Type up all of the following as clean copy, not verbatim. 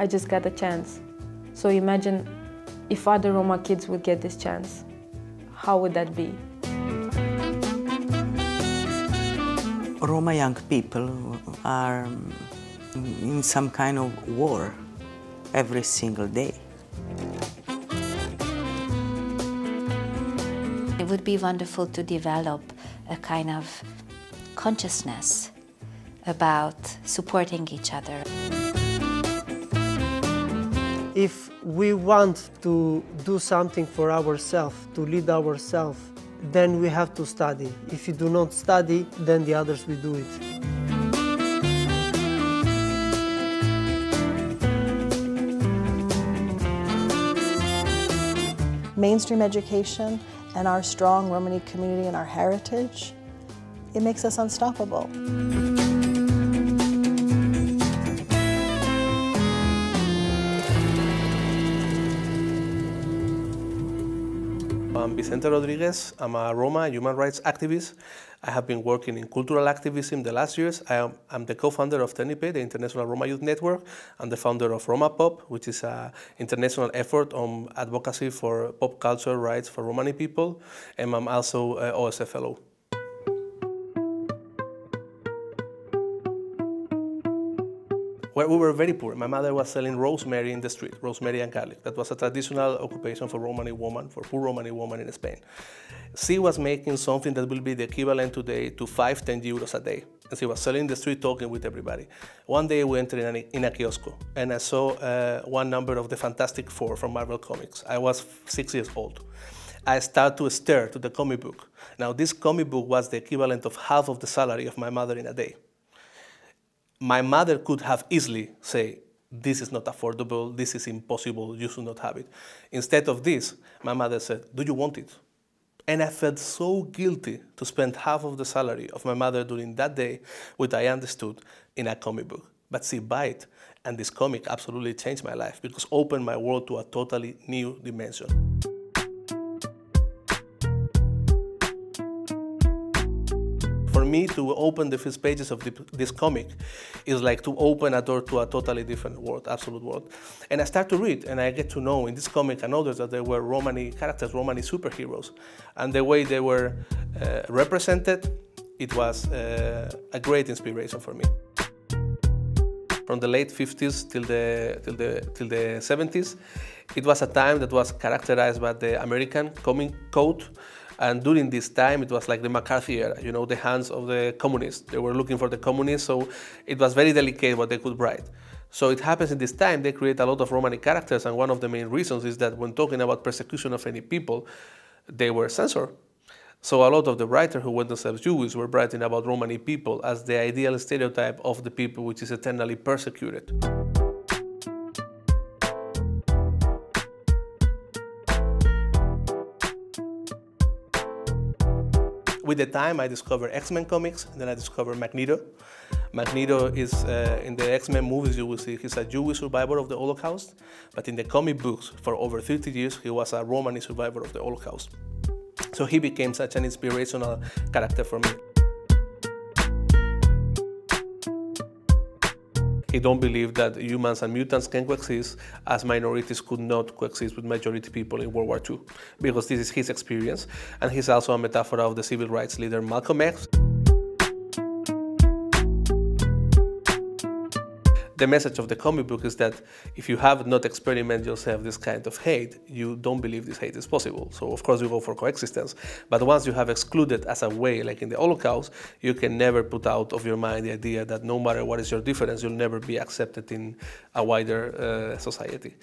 I just got a chance. So imagine if other Roma kids would get this chance. How would that be? Roma young people are in some kind of war every single day. It would be wonderful to develop a kind of consciousness about supporting each other. If we want to do something for ourselves, to lead ourselves, then we have to study. If you do not study, then the others will do it. Mainstream education and our strong Romani community and our heritage, it makes us unstoppable. I'm Vicente Rodriguez. I'm a Roma human rights activist. I have been working in cultural activism the last years. I'm the co-founder of TERNIPE, the International Roma Youth Network. I'm the founder of Roma Pop, which is an international effort on advocacy for pop culture rights for Romani people. And I'm also an OSF fellow. Well, we were very poor. My mother was selling rosemary in the street, rosemary and garlic. That was a traditional occupation for Romani woman, for poor Romani woman in Spain. She was making something that will be the equivalent today to 5–10 euros a day. And she was selling in the street, talking with everybody. One day we entered in a kiosco, and I saw one number of the Fantastic Four from Marvel Comics. I was 6 years old. I started to stare to the comic book. Now, this comic book was the equivalent of half of the salary of my mother in a day. My mother could have easily said, this is not affordable, this is impossible, you should not have it. Instead of this, my mother said, do you want it? And I felt so guilty to spend half of the salary of my mother during that day, which I understood, in a comic book. But she bought it, and this comic absolutely changed my life because it opened my world to a totally new dimension. For me, to open the first pages of this comic is like to open a door to a totally different world, absolute world. And I start to read, and I get to know in this comic and others that there were Romani characters, Romani superheroes. And the way they were represented, it was a great inspiration for me. From the late 50s till the 70s, it was a time that was characterized by the American Comic Code. And during this time, it was like the McCarthy era, you know, the hands of the communists. They were looking for the communists, so it was very delicate what they could write. So it happens in this time, they create a lot of Romani characters, and one of the main reasons is that when talking about persecution of any people, they were censored. So a lot of the writers who were themselves Jewish were writing about Romani people as the ideal stereotype of the people which is eternally persecuted. With the time, I discovered X-Men comics, and then I discovered Magneto. Magneto is, in the X-Men movies, you will see he's a Jewish survivor of the Holocaust, but in the comic books, for over 30 years, he was a Romani survivor of the Holocaust. So he became such an inspirational character for me. He don't believe that humans and mutants can coexist, as minorities could not coexist with majority people in World War II, because this is his experience, and he's also a metaphor of the civil rights leader Malcolm X. The message of the comic book is that if you have not experimented yourself this kind of hate, you don't believe this hate is possible. So of course you go for coexistence. But once you have excluded as a way, like in the Holocaust, you can never put out of your mind the idea that no matter what is your difference, you'll never be accepted in a wider society.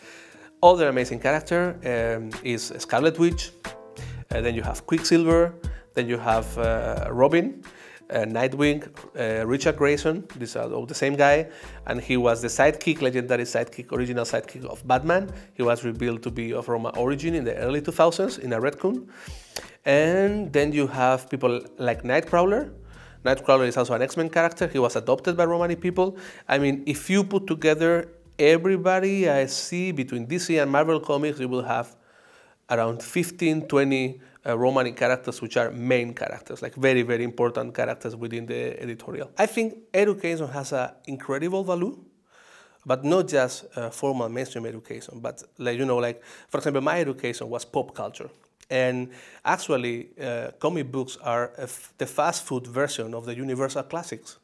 Other amazing character is Scarlet Witch. Then you have Quicksilver. Then you have Robin. Nightwing, Richard Grayson, these are all the same guy, and he was the sidekick, legendary sidekick, original sidekick of Batman. He was revealed to be of Roma origin in the early 2000s in a retcon. And then you have people like Nightcrawler. Nightcrawler is also an X-Men character. He was adopted by Romani people. I mean, if you put together everybody I see between DC and Marvel Comics, you will have around 15, 20 Romani characters which are main characters, like very, very important characters within the editorial. I think education has an incredible value, but not just formal mainstream education, but like for example, my education was pop culture. And actually, comic books are the fast food version of the universal classics,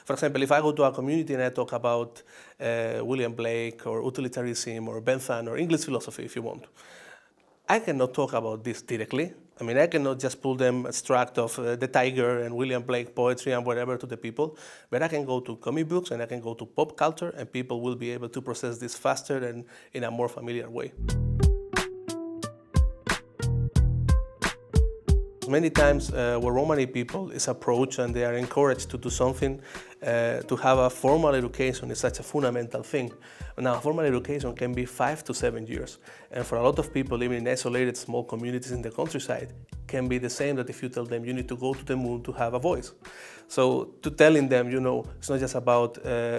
For example, if I go to a community and I talk about William Blake or utilitarianism or Bentham or English philosophy, if you want, I cannot talk about this directly. I mean, I cannot just pull them extract of the Tiger and William Blake poetry and whatever to the people, but I can go to comic books and I can go to pop culture, and people will be able to process this faster and in a more familiar way. Many times where Romani people is approached and they are encouraged to do something, to have a formal education is such a fundamental thing. Now, formal education can be 5 to 7 years. And for a lot of people living in isolated small communities in the countryside, can be the same that if you tell them you need to go to the moon to have a voice. So to telling them, it's not just about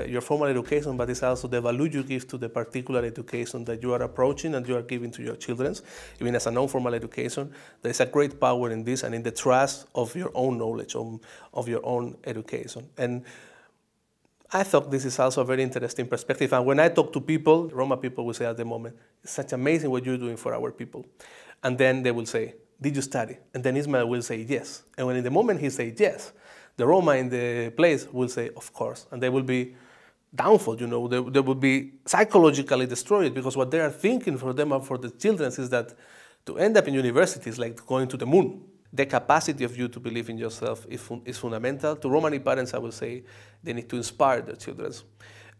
your formal education, but it's also the value you give to the particular education that you are approaching and you are giving to your children. Even as a non-formal education, there is a great power in this and in the trust of your own knowledge, of your own education. And I thought this is also a very interesting perspective. And when I talk to people, Roma people will say at the moment, it's such amazing what you're doing for our people. And then they will say, did you study? And then Ismail will say yes. And when in the moment he says yes, the Roma in the place will say, of course. And they will be downfall, they will be psychologically destroyed, because what they are thinking for them and for the children is that to end up in university is like going to the moon. The capacity of you to believe in yourself is fundamental. To Romani parents, I will say, they need to inspire their children.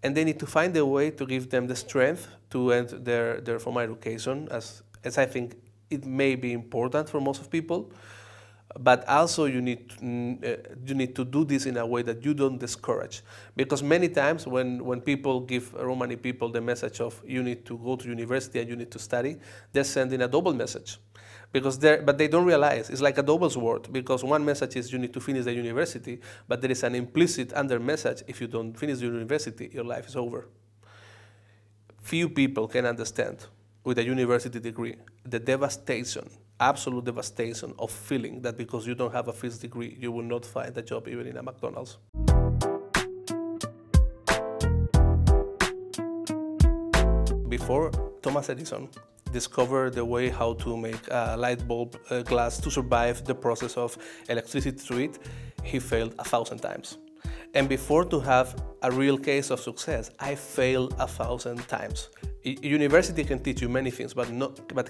And they need to find a way to give them the strength to end their formal education, as I think it may be important for most of people. But also you need to do this in a way that you don't discourage. Because many times when people give Romani people the message of you need to go to university and you need to study, they're sending a double message. But they don't realize it's like a double sword, because one message is you need to finish the university, but there is an implicit under message: if you don't finish the university, your life is over. Few people can understand with a university degree the devastation, absolute devastation of feeling that because you don't have a first degree, you will not find a job even in a McDonald's. Before Thomas Edison discovered the way how to make a light bulb glass to survive the process of electricity through it, he failed 1,000 times. And before to have a real case of success, I failed 1,000 times. University can teach you many things, but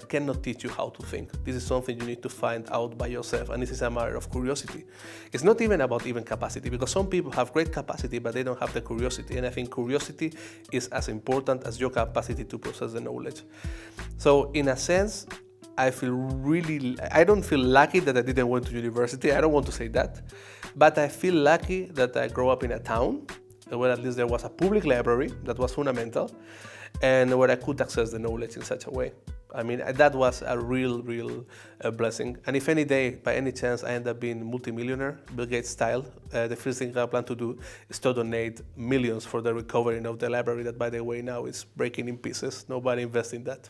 cannot teach you how to think. This is something you need to find out by yourself, and this is a matter of curiosity. It's not even about capacity, because some people have great capacity, but they don't have the curiosity, and I think curiosity is as important as your capacity to process the knowledge. So in a sense, I don't feel lucky that I didn't went to university. I don't want to say that, but I feel lucky that I grew up in a town where at least there was a public library that was fundamental, and where I could access the knowledge in such a way. I mean, that was a real blessing. And if any day, by any chance, I end up being multimillionaire, Bill Gates style, the first thing I plan to do is to donate millions for the recovery of the library that, by the way, now is breaking in pieces. Nobody invests in that.